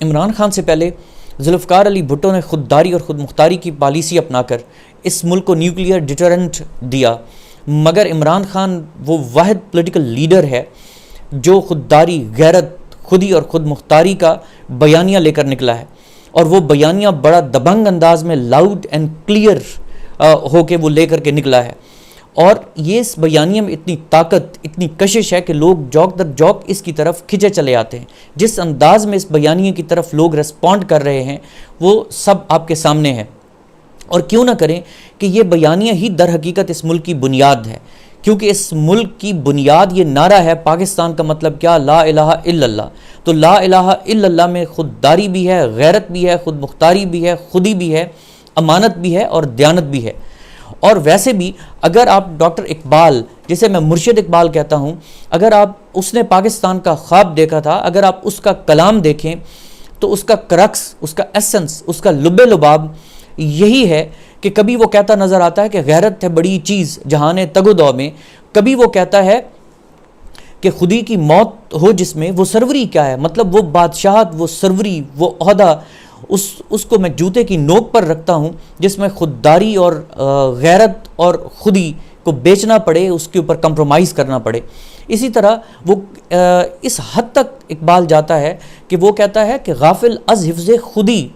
عمران خان سے پہلے ذوالفقار علی بھٹو نے خودداری اور خود مختاری کی پالیسی اپنا کر اس ملک کو نیوکلیئر ڈیٹرنٹ دیا، مگر عمران خان وہ واحد پولیٹیکل لیڈر ہے جو خودداری، غیرت، خودی اور خود مختاری کا بیانیہ لے کر نکلا ہے، اور وہ بیانیہ بڑا دبنگ انداز میں لاؤڈ اینڈ کلیئر ہو کے وہ لے کر کے نکلا ہے، اور یہ اس بیانیے میں اتنی طاقت، اتنی کشش ہے کہ لوگ جوک در جوک اس کی طرف کھنچے چلے آتے ہیں۔ جس انداز میں اس بیانیے کی طرف لوگ ریسپونڈ کر رہے ہیں وہ سب آپ کے سامنے ہے، اور کیوں نہ کریں کہ یہ بیانیہ ہی در حقیقت اس ملک کی بنیاد ہے، کیونکہ اس ملک کی بنیاد یہ نعرہ ہے پاکستان کا مطلب کیا؟ لا الہ الا اللہ۔ تو لا الہ الا اللہ میں خودداری بھی ہے، غیرت بھی ہے، خود مختاری بھی ہے، خودی بھی ہے، امانت بھی ہے اور دیانت بھی ہے۔ اور ویسے بھی اگر آپ ڈاکٹر اقبال، جسے میں مرشد اقبال کہتا ہوں، اگر آپ اس نے پاکستان کا خواب دیکھا تھا، اگر آپ اس کا کلام دیکھیں تو اس کا کرکس، اس کا ایسنس، اس کا لب لباب یہی ہے کہ کبھی وہ کہتا نظر آتا ہے کہ غیرت ہے بڑی چیز جہان تگ و دو میں، کبھی وہ کہتا ہے کہ خودی کی موت ہو جس میں وہ سروری کیا ہے، مطلب وہ بادشاہت، وہ سروری، وہ عہدہ، اس کو میں جوتے کی نوک پر رکھتا ہوں جس میں خودداری اور غیرت اور خودی کو بیچنا پڑے، اس کے اوپر کمپرومائز کرنا پڑے۔ اسی طرح وہ اس حد تک اقبال جاتا ہے کہ وہ کہتا ہے کہ غافل از حفظ خودی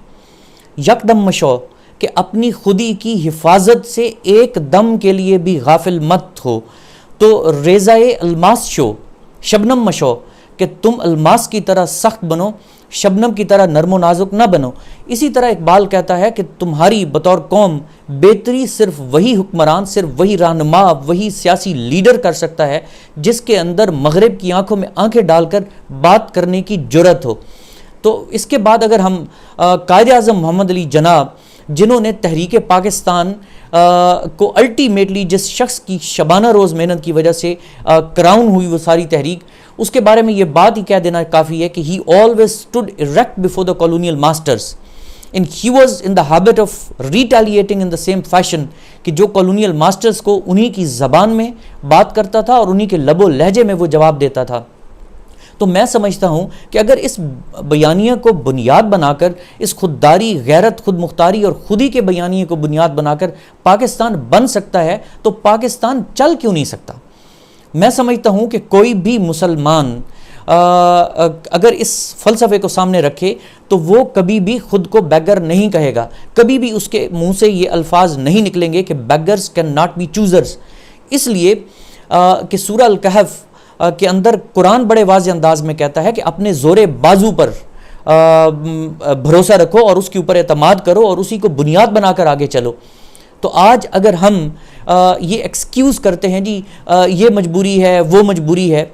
یک دم مشو، کہ اپنی خودی کی حفاظت سے ایک دم کے لیے بھی غافل مت ہو، تو ریزہ الماس شو شبنم مشو، کہ تم الماس کی طرح سخت بنو، شبنم کی طرح نرم و نازک نہ بنو۔ اسی طرح اقبال کہتا ہے کہ تمہاری بطور قوم بہتری صرف وہی حکمران، صرف وہی رہنما، وہی سیاسی لیڈر کر سکتا ہے جس کے اندر مغرب کی آنکھوں میں آنکھیں ڈال کر بات کرنے کی جرأت ہو۔ تو اس کے بعد اگر ہم قائد اعظم محمد علی جناح، جنہوں نے تحریک پاکستان کو الٹیمیٹلی جس شخص کی شبانہ روز محنت کی وجہ سے کراؤن ہوئی وہ ساری تحریک، اس کے بارے میں یہ بات ہی کہہ دینا کافی ہے کہ he always stood erect before the colonial masters and he was in the habit of retaliating in the same fashion، کہ جو کالونیل ماسٹرز کو انہی کی زبان میں بات کرتا تھا اور انہی کے لب و لہجے میں وہ جواب دیتا تھا۔ تو میں سمجھتا ہوں کہ اگر اس بیانیہ کو بنیاد بنا کر، اس خودداری، غیرت، خود مختاری اور خودی کے بیانیے کو بنیاد بنا کر پاکستان بن سکتا ہے تو پاکستان چل کیوں نہیں سکتا؟ میں سمجھتا ہوں کہ کوئی بھی مسلمان اگر اس فلسفے کو سامنے رکھے تو وہ کبھی بھی خود کو بیگر نہیں کہے گا، کبھی بھی اس کے منہ سے یہ الفاظ نہیں نکلیں گے کہ beggars can not be choosers. اس لیے کہ سورہ الکہف کے اندر قرآن بڑے واضح انداز میں کہتا ہے کہ اپنے زور بازو پر بھروسہ رکھو اور اس کے اوپر اعتماد کرو اور اسی کو بنیاد بنا کر آگے چلو۔ تو آج اگر ہم یہ ایکسکیوز کرتے ہیں جی یہ مجبوری ہے، وہ مجبوری ہے،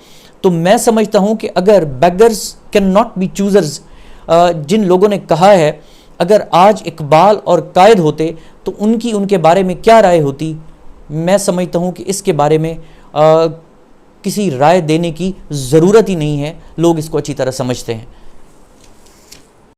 تو میں سمجھتا ہوں کہ اگر beggars can not be choosers جن لوگوں نے کہا ہے، اگر آج اقبال اور قائد ہوتے تو ان کے بارے میں کیا رائے ہوتی؟ میں سمجھتا ہوں کہ اس کے بارے میں کسی رائے دینے کی ضرورت ہی نہیں ہے، لوگ اس کو اچھی طرح سمجھتے ہیں۔